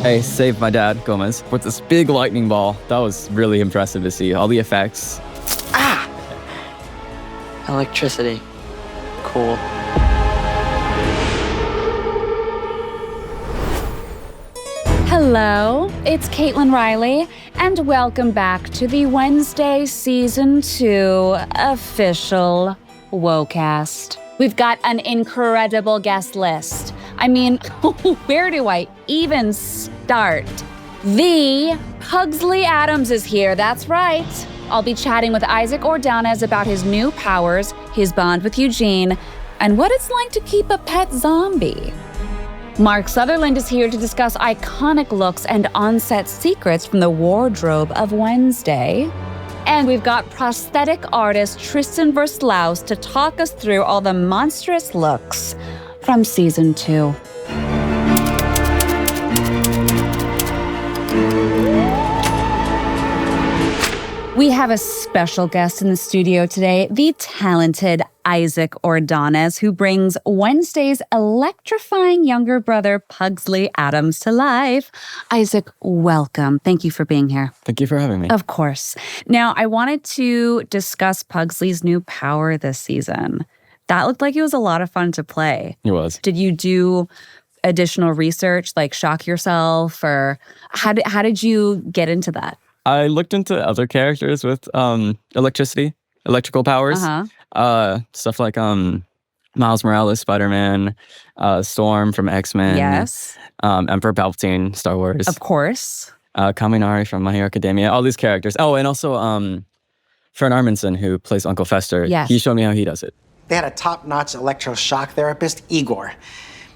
I saved my dad, Gomez, with this big lightning ball. That was really impressive to see. All the effects. Ah! Electricity. Cool. Hello, it's Caitlin Riley, and welcome back to the Wednesday Season 2 official WOCast. We've got an incredible guest list. I mean, where do I even start? The Pugsley Addams is here, that's right. I'll be chatting with Isaac Ordonez about his new powers, his bond with Eugene, and what it's like to keep a pet zombie. Mark Sutherland is here to discuss iconic looks and on-set secrets from the wardrobe of Wednesday. And we've got prosthetic artist Tristan Verslaus to talk us through all the monstrous looks from Season 2. We have a special guest in the studio today, the talented Isaac Ordonez, who brings Wednesday's electrifying younger brother, Pugsley Addams, to life. Isaac, welcome. Thank you for being here. Thank you for having me. Of course. Now, I wanted to discuss Pugsley's new power this season. That looked like it was a lot of fun to play. It was. Did you do additional research, like shock yourself, or how did you get into that? I looked into other characters with electrical powers. Stuff like Miles Morales, Spider-Man, Storm from X-Men. Yes. Emperor Palpatine, Star Wars. Of course. Kaminari from My Hero Academia. All these characters. Oh, and also Fern Armisen, who plays Uncle Fester. Yes. He showed me how he does it. They had a top-notch electroshock therapist, Igor.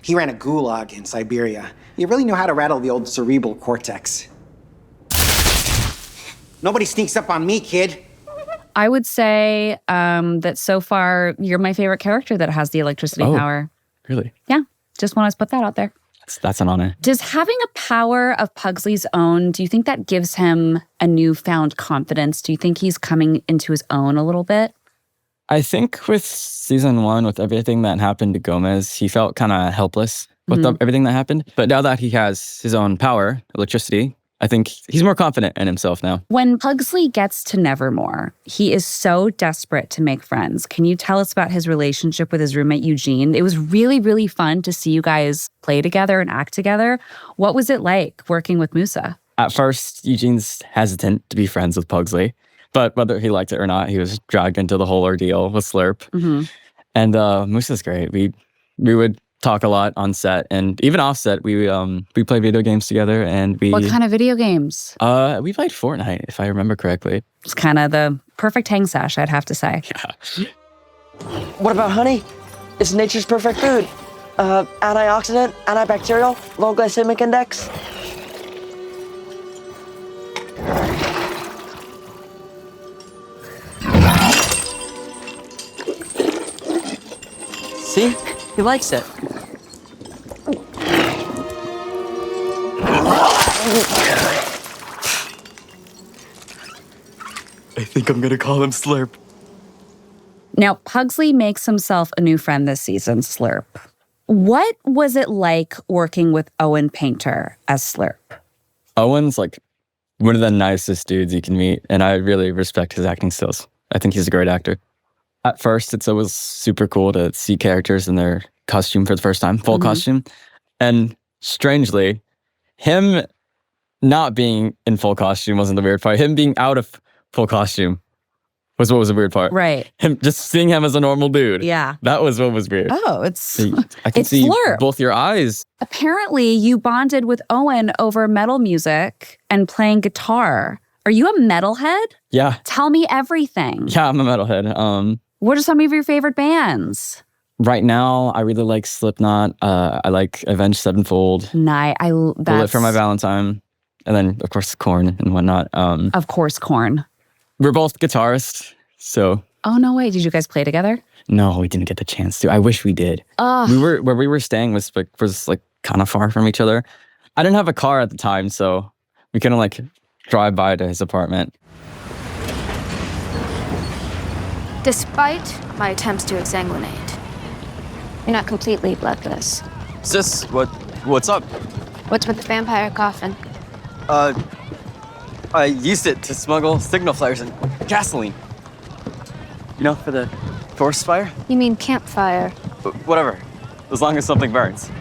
He ran a gulag in Siberia. He really knew how to rattle the old cerebral cortex. Nobody sneaks up on me, kid. I would say that so far, you're my favorite character that has the electricity power. Really? Yeah, just want to put that out there. That's an honor. Does having a power of Pugsley's own, do you think that gives him a newfound confidence? Do you think he's coming into his own a little bit? I think with Season 1, with everything that happened to Gomez, he felt kind of helpless with everything that happened. But now that he has his own power, electricity, I think he's more confident in himself now. When Pugsley gets to Nevermore, he is so desperate to make friends. Can you tell us about his relationship with his roommate, Eugene? It was really, really fun to see you guys play together and act together. What was it like working with Musa? At first, Eugene's hesitant to be friends with Pugsley. But whether he liked it or not, he was dragged into the whole ordeal with Slurp. Mm-hmm. And Musa's great. We would talk a lot on set, and even off set, we play video games together. And What kind of video games? We played Fortnite, if I remember correctly. It's kind of the perfect hang sash, I'd have to say. Yeah. What about honey? It's nature's perfect food. Antioxidant, antibacterial, low glycemic index. See? He likes it. I think I'm gonna call him Slurp. Now, Pugsley makes himself a new friend this season, Slurp. What was it like working with Owen Painter as Slurp? Owen's like one of the nicest dudes you can meet, and I really respect his acting skills. I think he's a great actor. At first, it's always super cool to see characters in their costume for the first time, full costume. And strangely, him not being in full costume wasn't the weird part. Him being out of full costume was what was the weird part. Right. Him just seeing him as a normal dude. Yeah. That was what was weird. Oh, it's I can it's see Slurp. both your eyes. Apparently, you bonded with Owen over metal music and playing guitar. Are you a metalhead? Yeah. Tell me everything. Yeah, I'm a metalhead. What are some of your favorite bands? Right now, I really like Slipknot. I like Avenged Sevenfold. Bullet for My Valentine. And then, of course, Korn and whatnot. Of course, Korn. We're both guitarists, so... Oh, no way. Did you guys play together? No, we didn't get the chance to. I wish we did. Where we were staying was kind of far from each other. I didn't have a car at the time, so we couldn't drive by to his apartment. Despite my attempts to exsanguinate, you're not completely bloodless. Sis, what's up? What's with the vampire coffin? I used it to smuggle signal flares and gasoline. You know, for the forest fire? You mean campfire? Whatever, as long as something burns.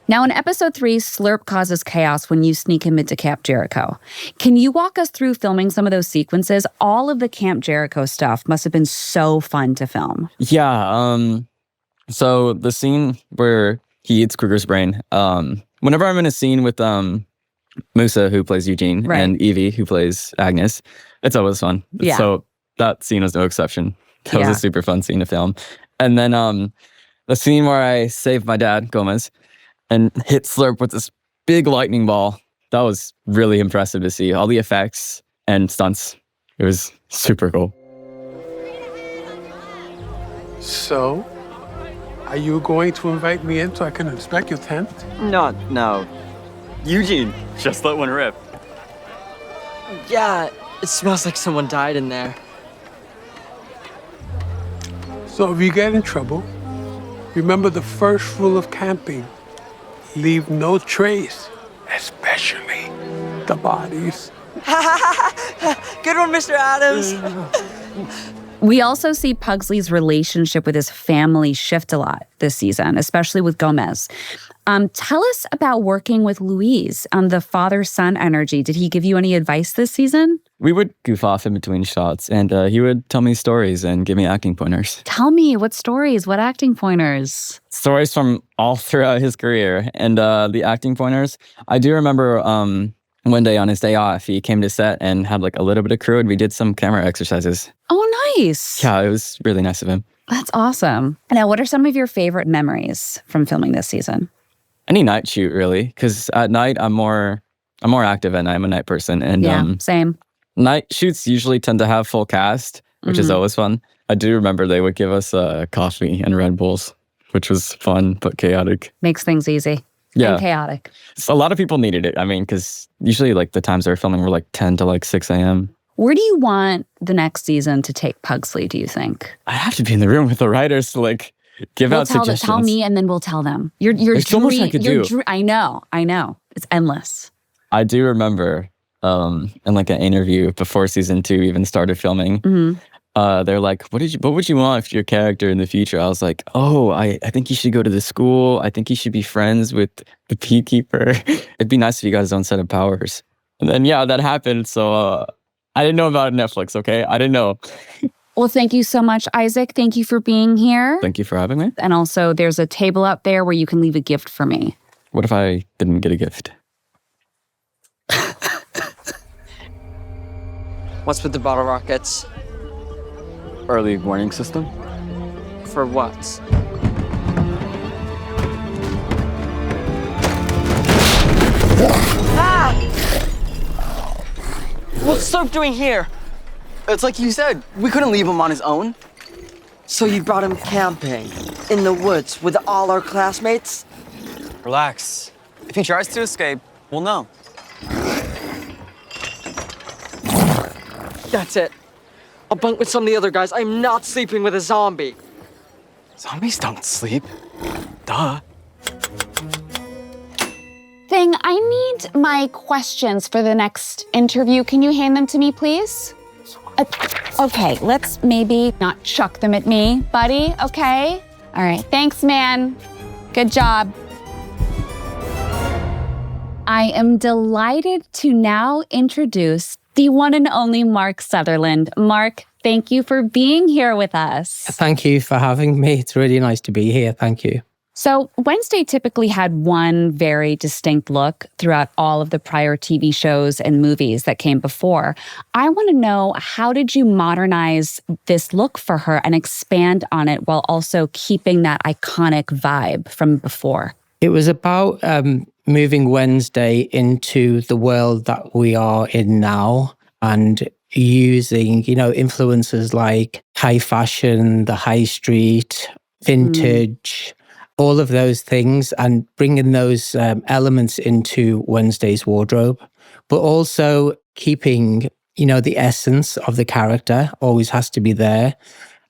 Now, in episode 3, Slurp causes chaos when you sneak him into Camp Jericho. Can you walk us through filming some of those sequences? All of the Camp Jericho stuff must have been so fun to film. Yeah, so the scene where he eats Kruger's brain, whenever I'm in a scene with Musa, who plays Eugene, Right. and Evie, who plays Agnes, it's always fun. Yeah. So that scene was no exception. That was Yeah. a super fun scene to film. And then the scene where I saved my dad, Gomez, and hit Slurp with this big lightning ball, that was really impressive to see. All the effects and stunts. It was super cool. So, are you going to invite me in so I can inspect your tent? No. Eugene, just let one rip. Yeah, it smells like someone died in there. So if you get in trouble, remember the first rule of camping. Leave no trace, especially the bodies. Good one, Mr. Adams. We also see Pugsley's relationship with his family shift a lot this season, especially with Gomez. Tell us about working with Luis on the father-son energy. Did he give you any advice this season? We would goof off in between shots, and he would tell me stories and give me acting pointers. Tell me, what stories, what acting pointers? Stories from all throughout his career. And the acting pointers, I do remember one day on his day off, he came to set and had like a little bit of crew, and we did some camera exercises. Oh, nice. Yeah, it was really nice of him. That's awesome. Now, what are some of your favorite memories from filming this season? Any night shoot, really, because at night I'm more active at night. I'm a night person, and Same. night shoots usually tend to have full cast, which is always fun. I do remember they would give us coffee and Red Bulls, which was fun but chaotic. Makes things easy. Yeah. And chaotic. So a lot of people needed it. I mean, because usually like the times they were filming were like 10 to like 6 a.m. Where do you want the next season to take Pugsley, do you think? I have to be in the room with the writers to like give out suggestions. Tell me, and then we'll tell them. There's so much I could do. I know. It's endless. I do remember in like an interview before season 2 even started filming, they're like, what would you want for your character in the future? I was like, I think he should go to the school. I think he should be friends with the beekeeper. It'd be nice if you got his own set of powers. And then, yeah, that happened. So I didn't know about Netflix, okay? I didn't know. Well, thank you so much, Isaac. Thank you for being here. Thank you for having me. And also, there's a table up there where you can leave a gift for me. What if I didn't get a gift? What's with the bottle rockets? Early warning system? For what? What's Slurp doing here? It's like you said, we couldn't leave him on his own. So you brought him camping in the woods with all our classmates? Relax. If he tries to escape, we'll know. That's it. I'll bunk with some of the other guys. I'm not sleeping with a zombie. Zombies don't sleep. Duh. Thing, I need my questions for the next interview. Can you hand them to me, please? Okay, let's maybe not chuck them at me, buddy, okay? All right, thanks, man. Good job. I am delighted to now introduce the one and only Mark Sutherland. Mark, thank you for being here with us. Thank you for having me. It's really nice to be here. Thank you. So Wednesday typically had one very distinct look throughout all of the prior TV shows and movies that came before. I want to know, how did you modernize this look for her and expand on it while also keeping that iconic vibe from before? It was about moving Wednesday into the world that we are in now and using, influences like high fashion, the high street, vintage, all of those things, and bringing those elements into Wednesday's wardrobe, but also keeping, the essence of the character always has to be there.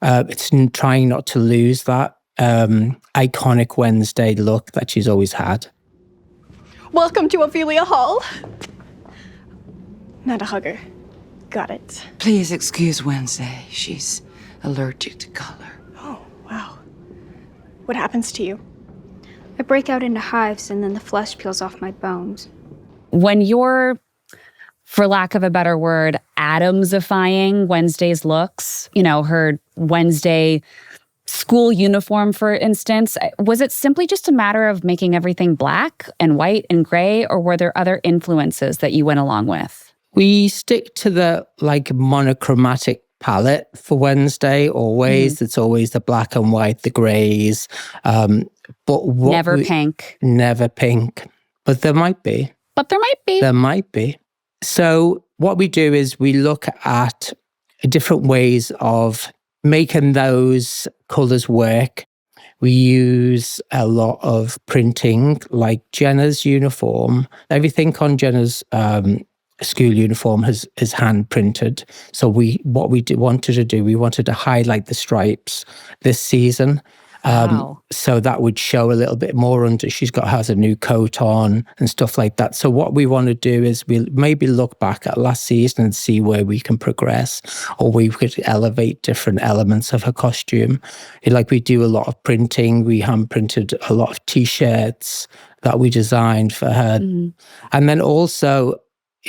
It's trying not to lose that iconic Wednesday look that she's always had. Welcome to Ophelia Hall. Not a hugger. Got it. Please excuse Wednesday. She's allergic to color. Oh, wow. What happens to you? I break out into hives and then the flesh peels off my bones. When you're, for lack of a better word, Adamsifying Wednesday's looks, you know, her Wednesday school uniform, for instance, was it simply just a matter of making everything black and white and gray, or were there other influences that you went along with? We stick to the monochromatic palette for Wednesday always. It's always the black and white, the grays. But never pink. Never pink. But there might be. There might be. So what we do is we look at different ways of making those colors work. We use a lot of printing, like Jenna's uniform. Everything on Jenna's school uniform is hand printed. So wanted to highlight the stripes this season. Wow. So that would show a little bit more under. Has a new coat on and stuff like that. So what we want to do is we maybe look back at last season and see where we can progress, or we could elevate different elements of her costume. Like we do a lot of printing. We hand printed a lot of T-shirts that we designed for her. And then also,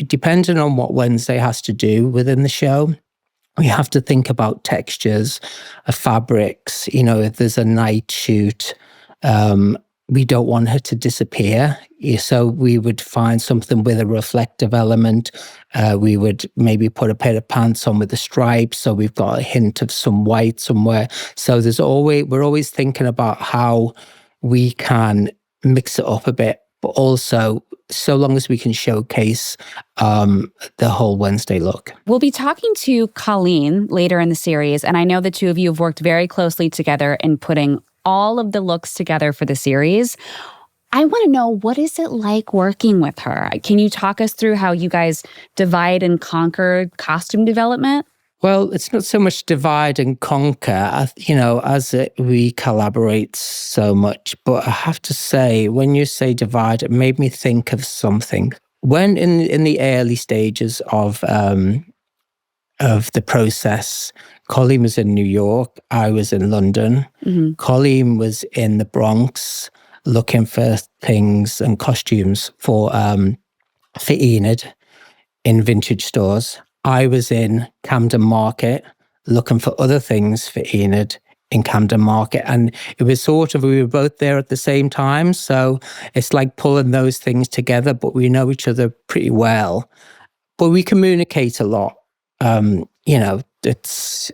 depending on what Wednesday has to do within the show, we have to think about textures, fabrics. You know, if there's a night shoot, we don't want her to disappear. So we would find something with a reflective element. We would maybe put a pair of pants on with the stripes, so we've got a hint of some white somewhere. So we're always thinking about how we can mix it up a bit, but also so long as we can showcase the whole Wednesday look. We'll be talking to Colleen later in the series, and I know the two of you have worked very closely together in putting all of the looks together for the series. I want to know, what is it like working with her? Can you talk us through how you guys divide and conquer costume development? Well, it's not so much divide and conquer, we collaborate so much. But I have to say, when you say divide, it made me think of something. When in the early stages of the process, Colleen was in New York, I was in London. Colleen was in the Bronx looking for things and costumes for Enid in vintage stores. I was in Camden Market looking for other things for Enid in Camden Market. And it was we were both there at the same time. So it's like pulling those things together, but we know each other pretty well. But we communicate a lot. It's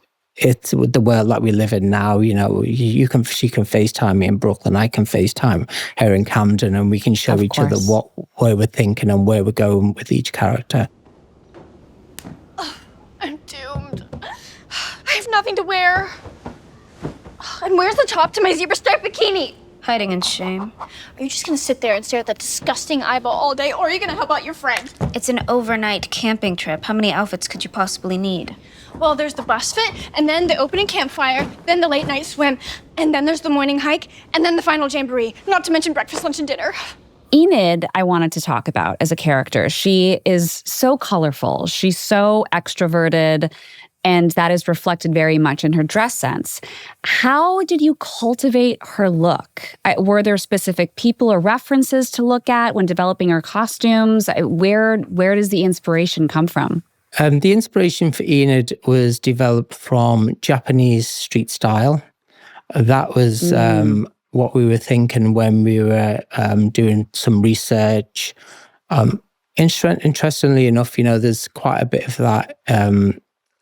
with the world that we live in now. She can FaceTime me in Brooklyn. I can FaceTime her in Camden, and we can show each other where we're thinking and where we're going with each character. I'm doomed. I have nothing to wear. And where's the top to my zebra striped bikini? Hiding in shame. Are you just gonna sit there and stare at that disgusting eyeball all day, or are you gonna help out your friend? It's an overnight camping trip. How many outfits could you possibly need? Well, there's the bus fit, and then the opening campfire, then the late night swim, and then there's the morning hike, and then the final jamboree, not to mention breakfast, lunch, and dinner. Enid, I wanted to talk about as a character. She is so colorful. She's so extroverted, and that is reflected very much in her dress sense. How did you cultivate her look? Were there specific people or references to look at when developing her costumes? Where does the inspiration come from? The inspiration for Enid was developed from Japanese street style. That was what we were thinking when we were doing some research. Interestingly enough, there's quite a bit of that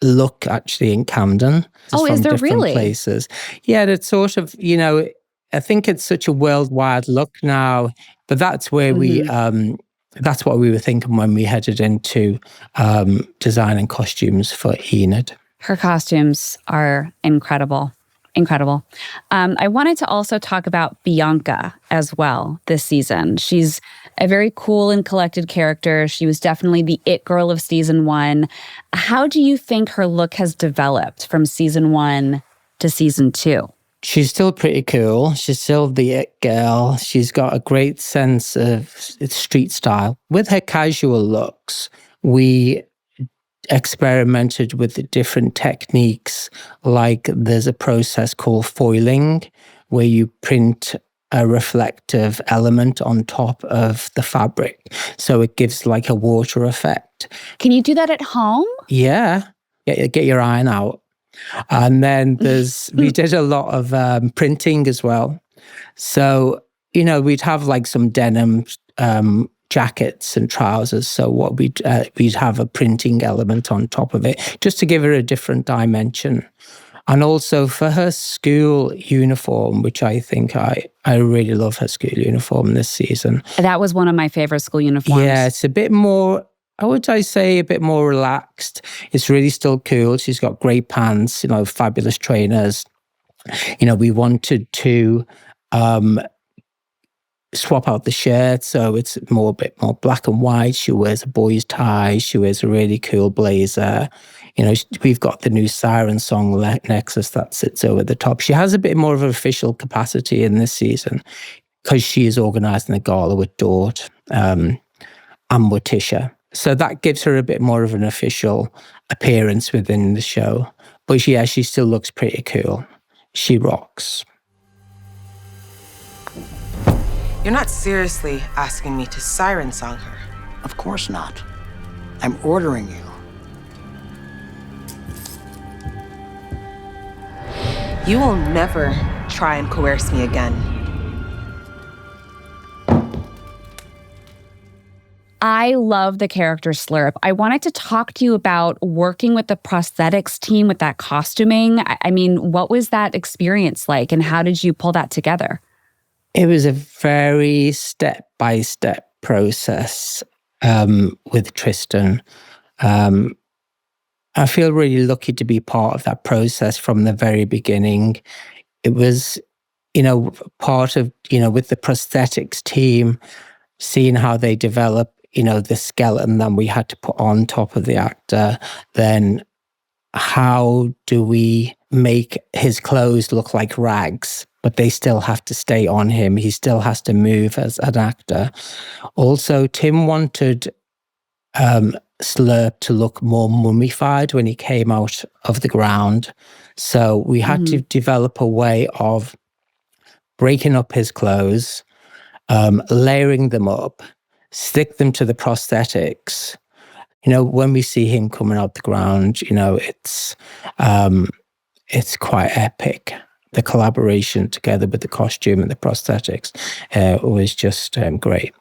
look actually in Camden. Is there really? Places. Yeah, it's sort of, I think it's such a worldwide look now, but that's where that's what we were thinking when we headed into designing costumes for Enid. Her costumes are incredible. Incredible. I wanted to also talk about Bianca as well this season. She's a very cool and collected character. She was definitely the it girl of season 1. How do you think her look has developed from season 1 to season 2? She's still pretty cool. She's still the it girl. She's got a great sense of street style. With her casual looks, we experimented with the different techniques. Like there's a process called foiling, where you print a reflective element on top of the fabric. So it gives like a water effect. Can you do that at home? Yeah. Get your iron out. And then we did a lot of printing as well. So, we'd have like some denim jackets and trousers. So what we'd have a printing element on top of it, just to give her a different dimension. And also for her school uniform, which I think I really love her school uniform this season. That was one of my favorite school uniforms. Yeah, it's a bit more, I say a bit more relaxed. It's really still cool. She's got great pants, fabulous trainers. We wanted to swap out the shirt, so it's a bit more black and white. She wears a boy's tie. She wears a really cool blazer. We've got the new Siren Song Nexus that sits over the top. She has a bit more of an official capacity in this season because she is organising the gala with Dort and Morticia. So that gives her a bit more of an official appearance within the show. But yeah, she still looks pretty cool. She rocks. You're not seriously asking me to siren song her? Of course not. I'm ordering you. You will never try and coerce me again. I love the character Slurp. I wanted to talk to you about working with the prosthetics team with that costuming. I mean, what was that experience like and how did you pull that together? It was a very step-by-step process with Tristan. I feel really lucky to be part of that process from the very beginning. It was, part of, with the prosthetics team, seeing how they develop, the skeleton that we had to put on top of the actor. Then how do we make his clothes look like rags, but they still have to stay on him. He still has to move as an actor. Also, Tim wanted Slurp to look more mummified when he came out of the ground. So we had to develop a way of breaking up his clothes, layering them up, stick them to the prosthetics. When we see him coming out the ground, it's quite epic. The collaboration together with the costume and the prosthetics was just great.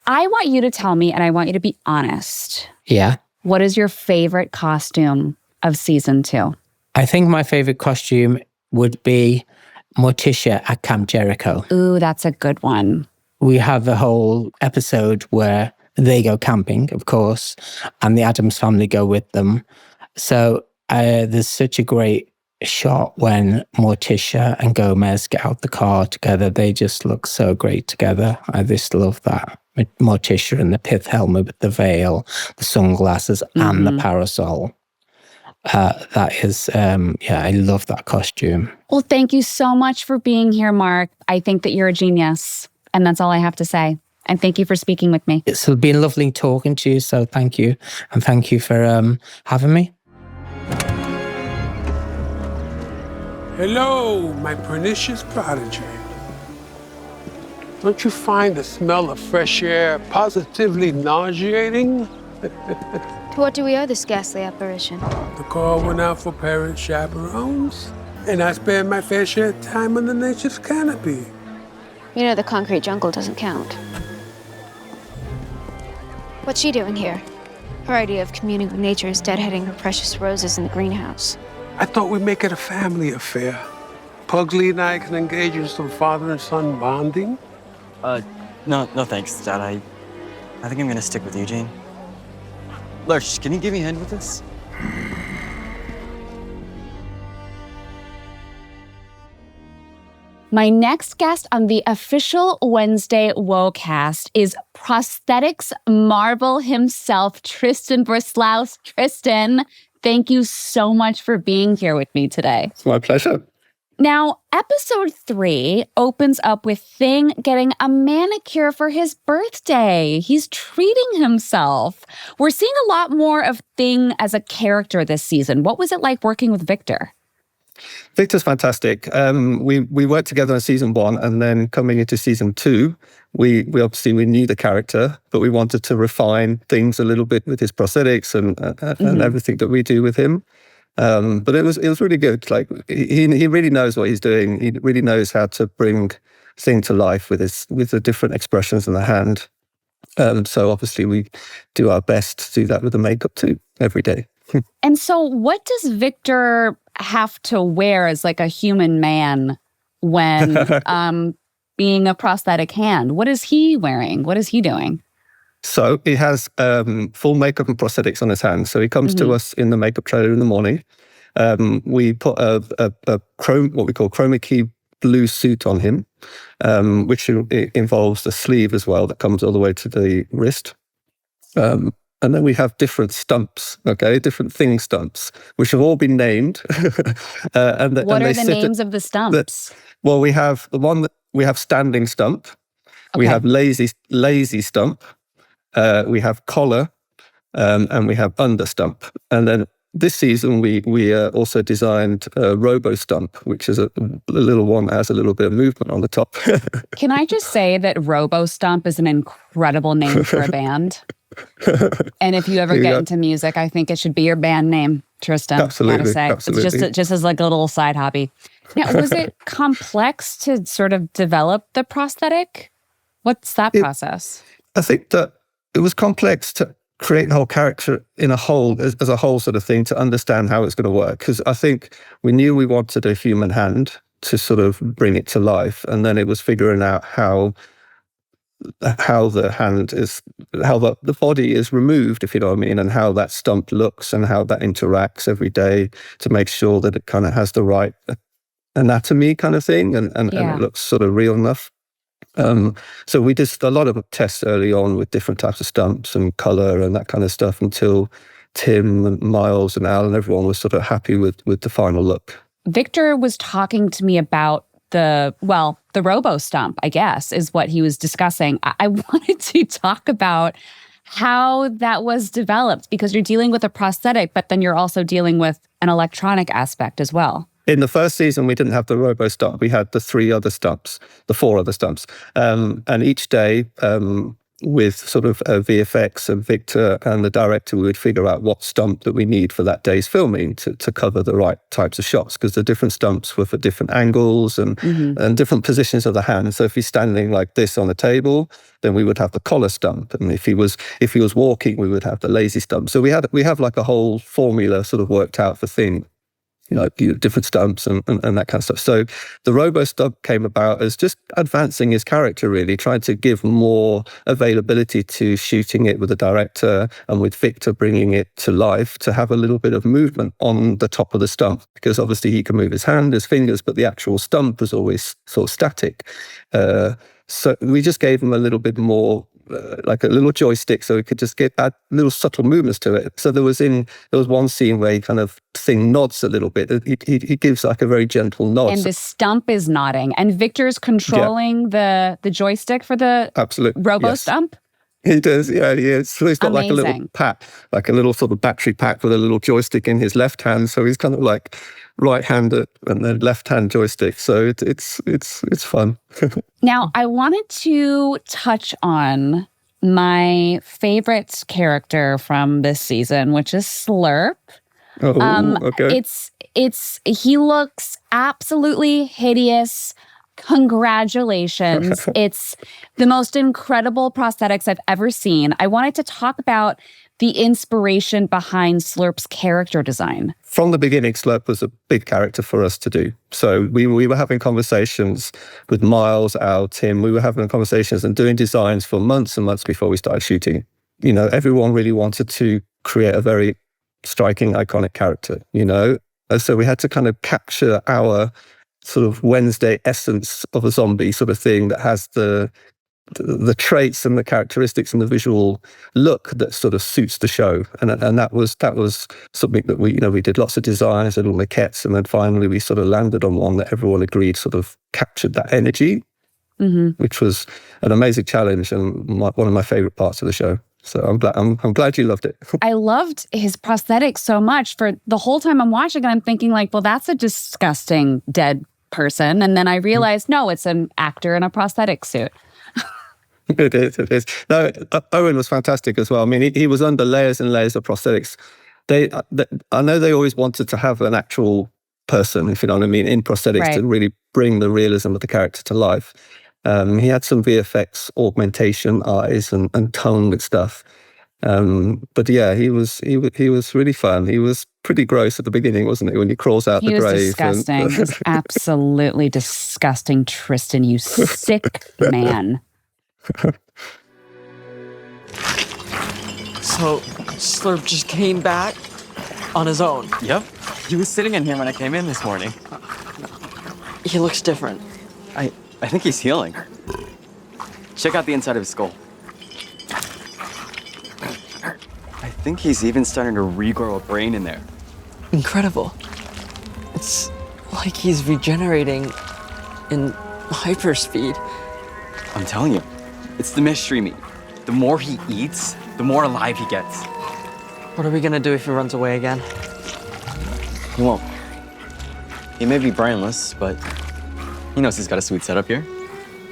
I want you to tell me, and I want you to be honest. Yeah. What is your favorite costume of season 2? I think my favorite costume would be Morticia at Camp Jericho. Ooh, that's a good one. We have a whole episode where they go camping, of course, and the Addams family go with them. So there's such a great shot when Morticia and Gomez get out the car together. They just look so great together. I just love that. Morticia in the pith helmet with the veil, the sunglasses, and the parasol. That is, I love that costume. Well, thank you so much for being here, Mark. I think that you're a genius, and that's all I have to say. And thank you for speaking with me. It's been lovely talking to you, so thank you. And thank you for having me. Hello, my pernicious prodigy. Don't you find the smell of fresh air positively nauseating? To what do we owe this ghastly apparition? The call went out for parent chaperones, and I spent my fair share of time under nature's canopy. The concrete jungle doesn't count. What's she doing here? Her idea of communing with nature is deadheading her precious roses in the greenhouse. I thought we'd make it a family affair. Pugsley and I can engage in some father and son bonding. No thanks, Dad. I think I'm gonna stick with Eugene. Lurch, can you give me a hand with this? My next guest on the official Wednesday WOCast is prosthetics marvel himself, Tristan Bruslaus. Tristan, thank you so much for being here with me today. It's my pleasure. Now, episode 3 opens up with Thing getting a manicure for his birthday. He's treating himself. We're seeing a lot more of Thing as a character this season. What was it like working with Victor? Victor's fantastic. We worked together in season 1, and then coming into season 2, we obviously we knew the character, but we wanted to refine things a little bit with his prosthetics and everything that we do with him. But it was really good. Like he really knows what he's doing. He really knows how to bring Thing to life with the different expressions in the hand. So obviously we do our best to do that with the makeup too every day. And so what does Victor have to wear as like a human man when being a prosthetic hand? What is he wearing? What is he doing? So he has full makeup and prosthetics on his hands. So he comes to us in the makeup trailer in the morning. We put a what we call chroma key blue suit on him, which involves a sleeve as well that comes all the way to the wrist. And then we have different stumps, different Thing stumps, which have all been named. What are the names of the stumps? Well, we have the one that we have standing stump. Okay. We have lazy stump. We have collar, and we have under stump. And then this season, we also designed Robo Stump, which is a little one that has a little bit of movement on the top. Can I just say that Robo Stump is an incredible name for a band? And if you ever get into music, I think it should be your band name, Tristan. Absolutely, gotta say. absolutely. It's just as like a little side hobby. Now, was it complex to sort of develop the prosthetic? What's that process? I think that it was complex to create the whole character in a whole, as a whole sort of thing, to understand how it's going to work. Because I think we knew we wanted a human hand to sort of bring it to life. And then it was figuring out how the hand is, how the body is removed, if you know what I mean, and how that stump looks and how that interacts every day to make sure that it kind of has the right anatomy kind of thing and it looks sort of real enough. So we did a lot of tests early on with different types of stumps and color and that kind of stuff until Tim and Miles and Al and everyone was sort of happy with the final look. Victor was talking to me about the Robo Stump, I guess, is what he was discussing. I wanted to talk about how that was developed because you're dealing with a prosthetic, but then you're also dealing with an electronic aspect as well. In the first season, we didn't have the Robo Stump. We had the 4 other stumps. And each day, with sort of VFX and Victor and the director, we would figure out what stump that we need for that day's filming to cover the right types of shots, because the different stumps were for different angles and different positions of the hand. So if he's standing like this on the table, then we would have the collar stump. And if he was walking, we would have the lazy stump. So we have like a whole formula sort of worked out for Thing. Different stumps and that kind of stuff. So the Robo Stump came about as just advancing his character, really, trying to give more availability to shooting it with the director and with Victor bringing it to life, to have a little bit of movement on the top of the stump, because obviously he can move his hand, his fingers, but the actual stump was always sort of static. So we just gave him a little bit more, like a little joystick, so he could just add little subtle movements to it. So there was one scene where he kind of Thing nods a little bit. He gives like a very gentle nod. And the stump is nodding, and Victor's controlling the joystick for the Robo Stump. He does, yeah, he is. So he's got Amazing. like a little pack, like a little sort of battery pack with a little joystick in his left hand. So he's kind of like right-handed and then left-hand joystick. So it's fun. Now, I wanted to touch on my favorite character from this season, which is Slurp. Okay. He looks absolutely hideous. Congratulations. It's the most incredible prosthetics I've ever seen. I wanted to talk about the inspiration behind Slurp's character design. From the beginning, Slurp was a big character for us to do. So we were having conversations with Miles, Al, Tim. We were having conversations and doing designs for months and months before we started shooting. Everyone really wanted to create a very striking, iconic character, And so we had to kind of capture our sort of Wednesday essence of a zombie sort of thing that has the the traits and the characteristics and the visual look that sort of suits the show. And that was something that we did lots of designs and maquettes, and then finally we sort of landed on one that everyone agreed sort of captured that energy, which was an amazing challenge and one of my favorite parts of the show. So I'm glad you loved it. I loved his prosthetics so much. For the whole time I'm watching it, I'm thinking like, well, that's a disgusting dead person. And then I realized, no, it's an actor in a prosthetic suit. It is. No, Owen was fantastic as well. I mean, he was under layers and layers of prosthetics. I know they always wanted to have an actual person, if you know what I mean, in prosthetics to really bring the realism of the character to life. He had some VFX augmentation eyes and tongue and stuff. But yeah, he was really fun. He was pretty gross at the beginning, wasn't he? When he crawls out the grave. He was disgusting. He's absolutely disgusting, Tristan, you sick man. So, Slurp just came back on his own. Yep. He was sitting in here when I came in this morning. He looks different. I think he's healing. Check out the inside of his skull. I think he's even starting to regrow a brain in there. Incredible. It's like he's regenerating in hyperspeed. I'm telling you, it's the mystery meat. The more he eats, the more alive he gets. What are we gonna do if he runs away again? He won't. He may be brainless, but he knows he's got a sweet setup here.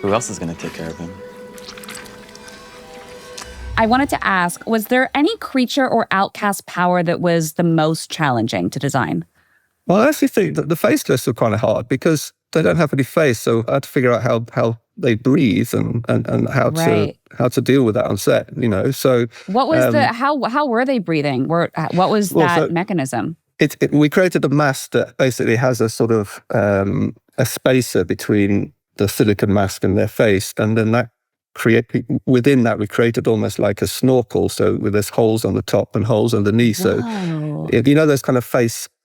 Who else is gonna take care of him? I wanted to ask, was there any creature or outcast power that was the most challenging to design? Well, I actually think that the faceless were kind of hard because they don't have any face. So I had to figure out how they breathe and how to deal with that on set, you know. So what was how were they breathing? What was that mechanism? We created a mask that basically has a sort of a spacer between the silicone mask and their face, and then within that we created almost like a snorkel. So with there's holes on the top and holes underneath. So if you know those kind of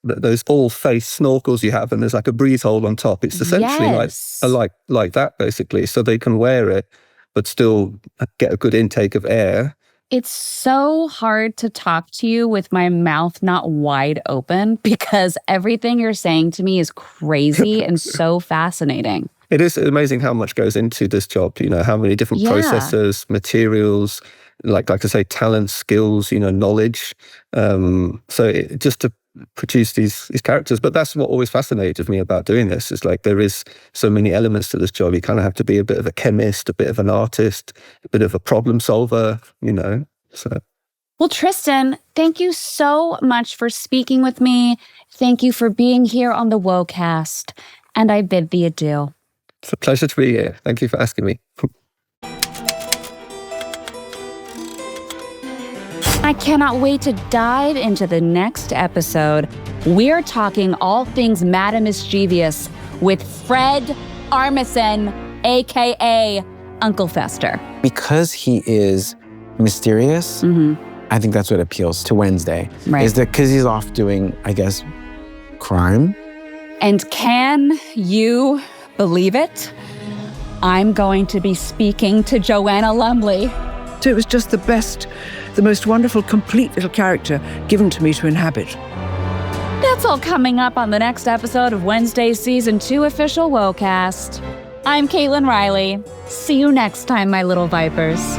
those all face snorkels you have, and there's like a breathe hole on top. It's essentially like that basically. So they can wear it, but still get a good intake of air. It's so hard to talk to you with my mouth not wide open because everything you're saying to me is crazy and so fascinating. It is amazing how much goes into this job, you know, how many different processes, materials, like I say, talent, skills, you know, knowledge. Just to produce these characters. But that's what always fascinated me about doing this, is like there is so many elements to this job. You kind of have to be a bit of a chemist, a bit of an artist, a bit of a problem solver, you know. So. Well, Tristan, thank you so much for speaking with me. Thank you for being here on the WOCast. And I bid thee adieu. It's a pleasure to be here. Thank you for asking me. I cannot wait to dive into the next episode. We're talking all things Madame Mischievous with Fred Armisen, a.k.a. Uncle Fester. Because he is mysterious, I think that's what appeals to Wednesday. Right. Is that because he's off doing, I guess, crime? And can you believe it? I'm going to be speaking to Joanna Lumley. So it was just the best, the most wonderful, complete little character given to me to inhabit. That's all coming up on the next episode of Wednesday's Season 2 official WOCast. I'm Caitlin Riley. See you next time, my little vipers.